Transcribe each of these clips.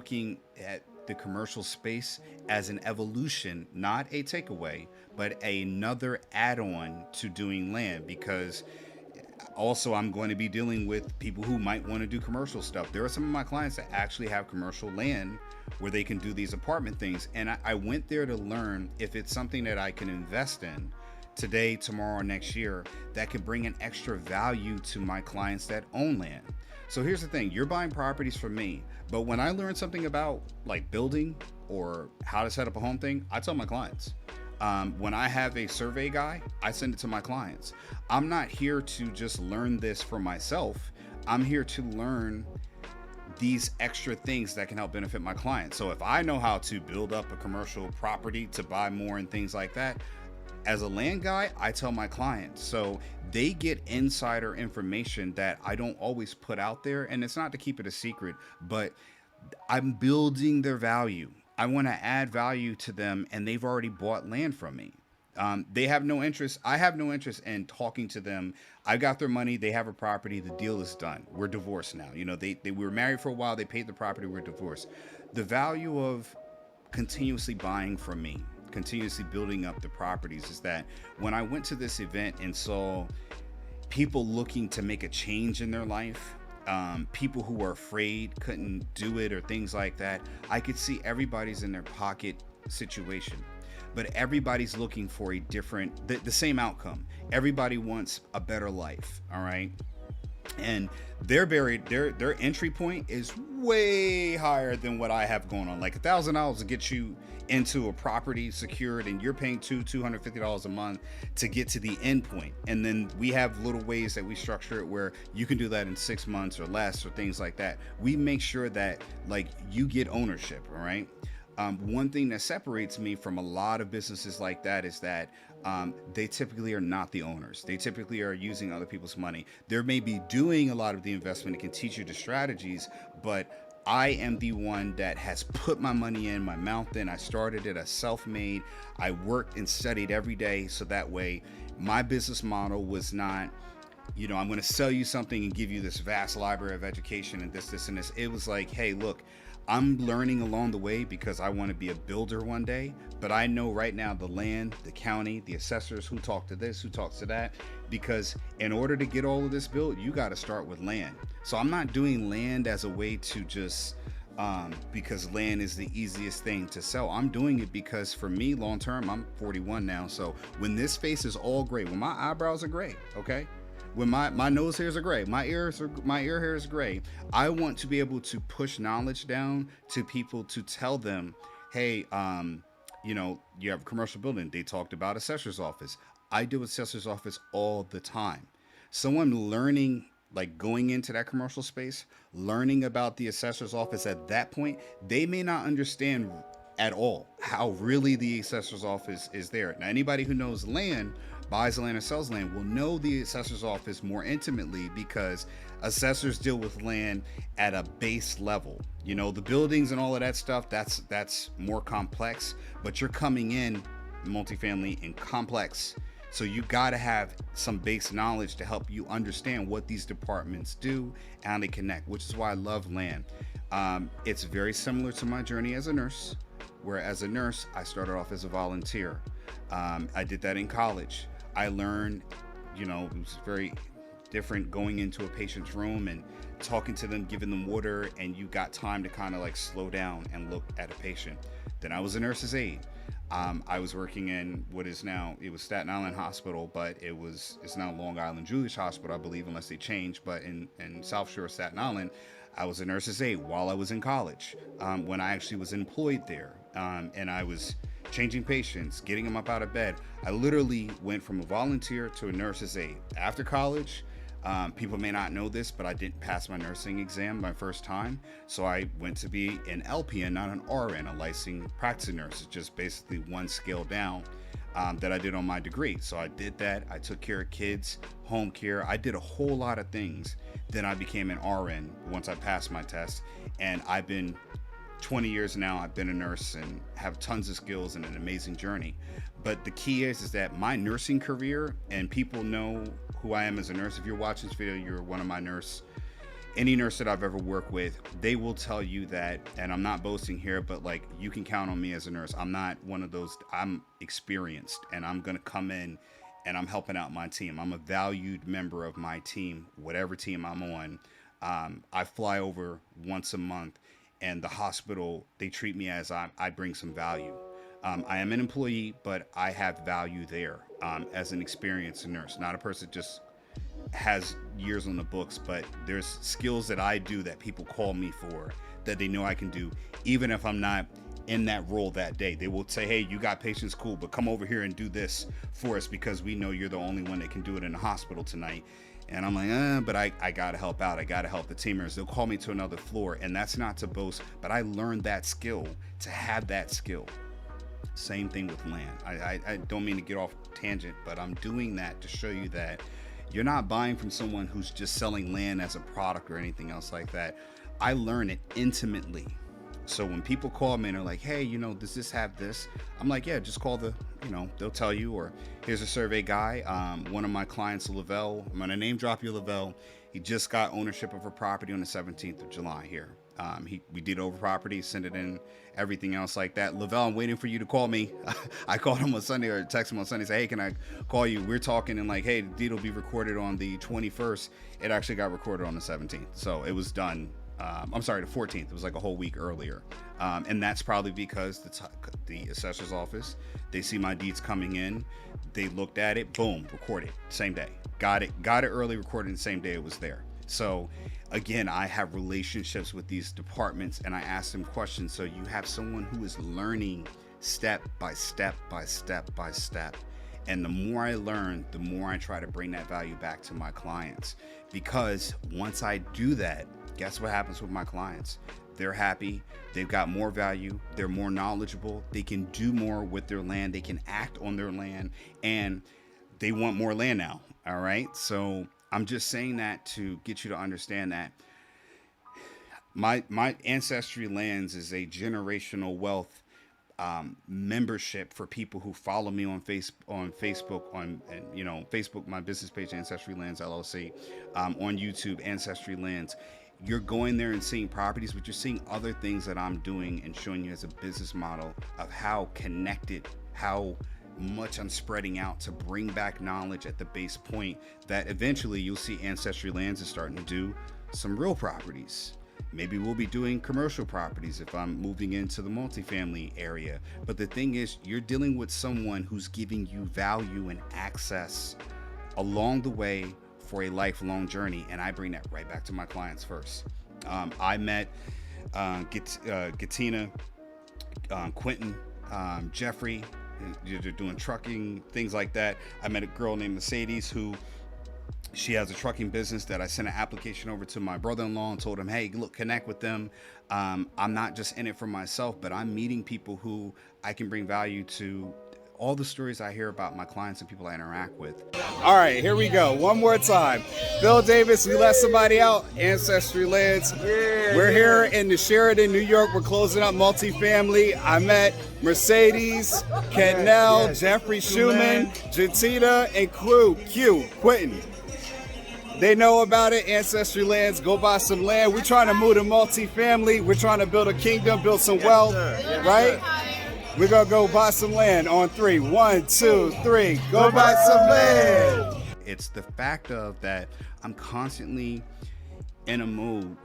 looking at the commercial space as an evolution, not a takeaway, but another add-on to doing land, because also I'm going to be dealing with people who might want to do commercial stuff. There are some of my clients that actually have commercial land where they can do these apartment things, and I went there to learn if it's something that I can invest in today, tomorrow, or next year that could bring an extra value to my clients that own land. So here's the thing, you're buying properties from me, but when I learn something about like building or how to set up a home thing, I tell my clients. When I have a survey guy, I send it to my clients. I'm not here to just learn this for myself. I'm here to learn these extra things that can help benefit my clients. So if I know how to build up a commercial property to buy more and things like that, as a land guy, I tell my clients. So they get insider information that I don't always put out there. And it's not to keep it a secret, but I'm building their value. I want to add value to them, and they've already bought land from me. They have no interest. I have no interest in talking to them. I got their money. They have a property. The deal is done. We're divorced now. You know, they were married for a while. They paid the property. We're divorced. The value of continuously buying from me, continuously building up the properties, is that when I went to this event and saw people looking to make a change in their life, people who were afraid couldn't do it or things like that, I could see everybody's in their pocket situation, but everybody's looking for a different, the same outcome. Everybody wants a better life. All right. And their entry point is way higher than what I have going on. Like $1,000 to get you into a property secured, and you're paying $250 a month to get to the end point. And then we have little ways that we structure it where you can do that in 6 months or less or things like that. We make sure that like you get ownership. All right. One thing that separates me from a lot of businesses like that is that they typically are not the owners. They typically are using other people's money. They may be doing a lot of the investment and can teach you the strategies, but I am the one that has put my money in, my mouth in. I started it as self-made. I worked and studied every day, so that way my business model was not, you know, I'm going to sell you something and give you this vast library of education and this, and this. It was like, hey, look, I'm learning along the way because I want to be a builder one day, but I know right now the land, the county, the assessors, who talk to this, who talks to that, because in order to get all of this built, you got to start with land. So I'm not doing land as a way to just because land is the easiest thing to sell. I'm doing it because for me, long term, I'm 41 now. So when this face is all gray, when my eyebrows are gray, okay, when my nose hairs are gray, my ear hair is gray, I want to be able to push knowledge down to people to tell them, hey, you know, you have a commercial building. They talked about assessor's office. I deal with assessor's office all the time. Someone learning, like going into that commercial space, learning about the assessor's office at that point, they may not understand at all how really the assessor's office is there. Now, anybody who knows land, buys land or sells land, will know the assessor's office more intimately because assessors deal with land at a base level. You know, the buildings and all of that stuff, that's more complex, but you're coming in multifamily and complex. So you got to have some base knowledge to help you understand what these departments do and how they connect, which is why I love land. It's very similar to my journey as a nurse, where as a nurse, I started off as a volunteer. I did that in college. I learned, you know, it was very different going into a patient's room and talking to them, giving them water, and you got time to kind of like slow down and look at a patient. Then I was a nurse's aide. I was working in what is now, it was Staten Island Hospital, but it's now Long Island Jewish Hospital, I believe, unless they changed. But in South Shore, Staten Island, I was a nurse's aide while I was in college, when I actually was employed there. And I was changing patients, getting them up out of bed. I literally went from a volunteer to a nurse's aide. After college, people may not know this, but I didn't pass my nursing exam my first time. So I went to be an LPN, not an RN, a licensed practicing nurse. It's just basically one scale down that I did on my degree. So I did that. I took care of kids, home care. I did a whole lot of things. Then I became an RN once I passed my test. And I've been 20 years now, I've been a nurse and have tons of skills and an amazing journey. But the key is that my nursing career, and people know who I am as a nurse. If you're watching this video, you're one of my nurse any nurse that I've ever worked with, they will tell you that, and I'm not boasting here, but like, you can count on me as a nurse. I'm not one of those, I'm experienced and I'm going to come in and I'm helping out my team. I'm a valued member of my team, whatever team I'm on. I fly over once a month, and the hospital, they treat me as I bring some value. I am an employee, but I have value there, as an experienced nurse, not a person just has years on the books, but there's skills that I do that people call me for that they know I can do, even if I'm not in that role that day. They will say, hey, you got patients, cool, but come over here and do this for us because we know you're the only one that can do it in the hospital tonight. And I'm like, but I gotta help out. I gotta help the team members. They'll call me to another floor, and that's not to boast, but I learned that skill to have that skill. Same thing with land. I don't mean to get off tangent, but I'm doing that to show you that you're not buying from someone who's just selling land as a product or anything else like that. I learn it intimately. So when people call me and they're like, hey, does this have this? I'm like, yeah, just call they'll tell you, or here's a survey guy. One of my clients, Lavelle, I'm going to name drop you, Lavelle. He just got ownership of a property on the 17th of July here. We did over property, sent it in, everything else like that. Lavelle, I'm waiting for you to call me. I called him on Sunday, or texted him on Sunday, say, hey, can I call you? We're talking, and like, hey, the deed will be recorded on the 21st. It actually got recorded on the 17th. So it was done. I'm sorry, the 14th. It was like a whole week earlier. And that's probably because the assessor's office, they see my deeds coming in. They looked at it, boom, recorded, same day. Got it early, recorded the same day it was there. So again, I have relationships with these departments, and I ask them questions. So you have someone who is learning step by step by step by step. And the more I learn, the more I try to bring that value back to my clients. Because once I do that, guess what happens with my clients? They're happy, they've got more value, they're more knowledgeable, they can do more with their land, they can act on their land, and they want more land now. All right. So I'm just saying that to get you to understand that my Ancestry Lands is a generational wealth membership for people who follow me on Facebook, Facebook, my business page, Ancestry Lands LLC, on YouTube, Ancestry Lands. You're going there and seeing properties, but you're seeing other things that I'm doing and showing you as a business model of how connected, how much I'm spreading out to bring back knowledge at the base point, that eventually you'll see Ancestry Lands is starting to do some real properties. Maybe we'll be doing commercial properties if I'm moving into the multifamily area. But the thing is, you're dealing with someone who's giving you value and access along the way for a lifelong journey. And I bring that right back to my clients first. I met Gatina, Quentin, Jeffrey. They're doing trucking, things like that. I met a girl named Mercedes who, she has a trucking business that I sent an application over to my brother-in-law and told him, hey, look, connect with them. I'm not just in it for myself, but I'm meeting people who I can bring value to. All the stories I hear about my clients and people I interact with. All right, here we go. One more time. Phil Davis, we let somebody out. Ancestry Lands. We're here in the Sheridan, New York. We're closing up multifamily. I met Mercedes, Kentnell, Jeffrey Schumann, Jatita, and Quentin. They know about it. Ancestry Lands. Go buy some land. We're trying to move to multifamily. We're trying to build a kingdom, build some wealth, right? We're going to go buy some land on 3. 1, 2, 3. Go buy some land. It's the fact of that I'm constantly in a mood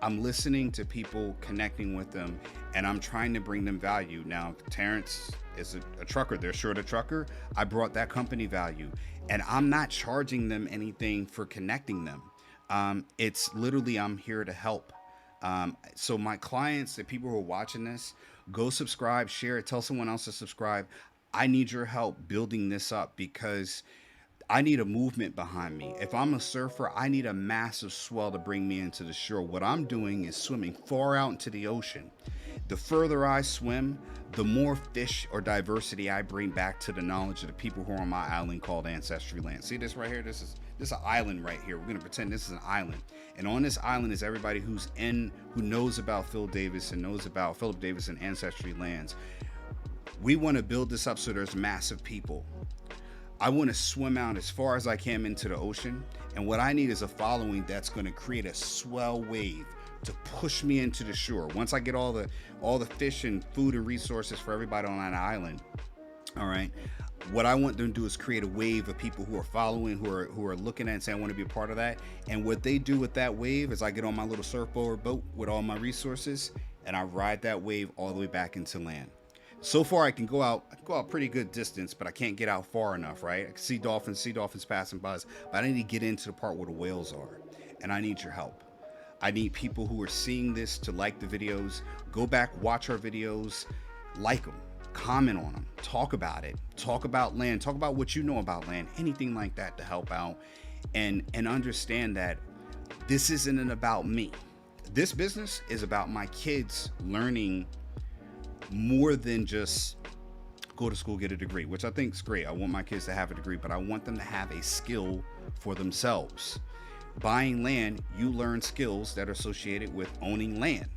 I'm listening to people, connecting with them, and I'm trying to bring them value. Now, Terrence is a trucker. They're short a trucker. I brought that company value, and I'm not charging them anything for connecting them. It's literally, I'm here to help. So my clients, the people who are watching this, go subscribe, share it, tell someone else to subscribe. I need your help building this up because I need a movement behind me. If I'm a surfer, I need a massive swell to bring me into the shore. What I'm doing is swimming far out into the ocean. The further I swim, the more fish or diversity I bring back to the knowledge of the people who are on my island called Ancestry Land. See this right here? This is an island right here. We're going to pretend this is an island. And on this island is everybody who knows about Philip Davis and Ancestry Lands. We want to build this up so there's massive people. I want to swim out as far as I can into the ocean. And what I need is a following that's going to create a swell wave to push me into the shore. Once I get all the fish and food and resources for everybody on that island, all right. What I want them to do is create a wave of people who are following, who are looking at and saying, I want to be a part of that. And what they do with that wave is I get on my little surfboard boat with all my resources and I ride that wave all the way back into land. So far I can go out pretty good distance, but I can't get out far enough, right? I can see dolphins passing by us, but I need to get into the part where the whales are. And I need your help. I need people who are seeing this to like the videos, go back, watch our videos, like them, comment on them, talk about it, talk about land, talk about what you know about land, anything like that to help out, and understand that this isn't about me. This business is about my kids learning more than just go to school, get a degree, which I think is great. I want my kids to have a degree, but I want them to have a skill for themselves. Buying land, you learn skills that are associated with owning land.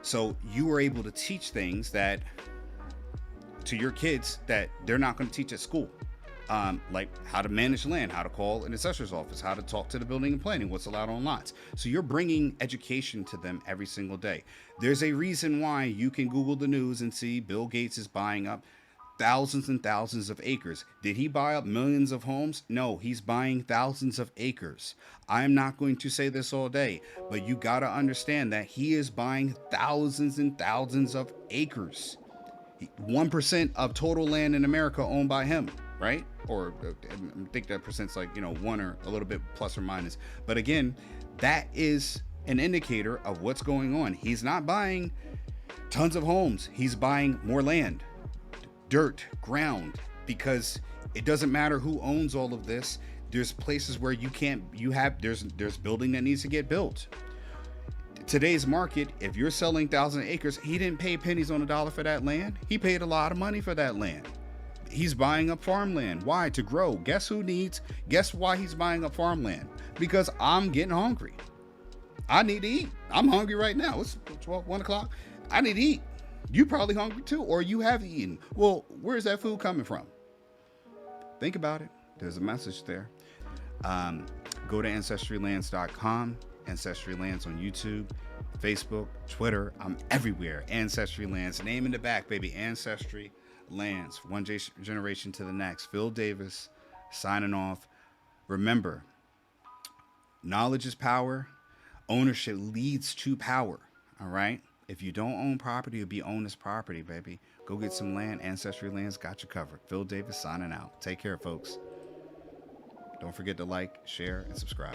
So you are able to teach things that to your kids that they're not going to teach at school. Like how to manage land, how to call an assessor's office, how to talk to the building and planning, what's allowed on lots. So you're bringing education to them every single day. There's a reason why you can Google the news and see Bill Gates is buying up thousands and thousands of acres. Did he buy up millions of homes? No, he's buying thousands of acres. I'm not going to say this all day, but you got to understand that he is buying thousands and thousands of acres. 1% of total land in America owned by him, right? Or I think that percent's like, one or a little bit plus or minus. But again, that is an indicator of what's going on. He's not buying tons of homes. He's buying more land, dirt, ground, because it doesn't matter who owns all of this. There's places where there's building that needs to get built. Today's market, if you're selling 1,000 acres, he didn't pay pennies on a dollar for that land. He paid a lot of money for that land. He's buying up farmland. Why? To grow. Guess why he's buying up farmland? Because I'm getting hungry. I need to eat. I'm hungry right now. It's 1 o'clock. I need to eat. You probably hungry too, or you have eaten. Well, where's that food coming from? Think about it. There's a message there. Go to ancestrylands.com. Ancestry Lands on YouTube, Facebook, Twitter. I'm everywhere. Ancestry Lands. Name in the back, baby. Ancestry Lands. One generation to the next. Phil Davis signing off. Remember, knowledge is power. Ownership leads to power. All right? If you don't own property, you'll be owned as property, baby. Go get some land. Ancestry Lands got you covered. Phil Davis signing out. Take care, folks. Don't forget to like, share, and subscribe.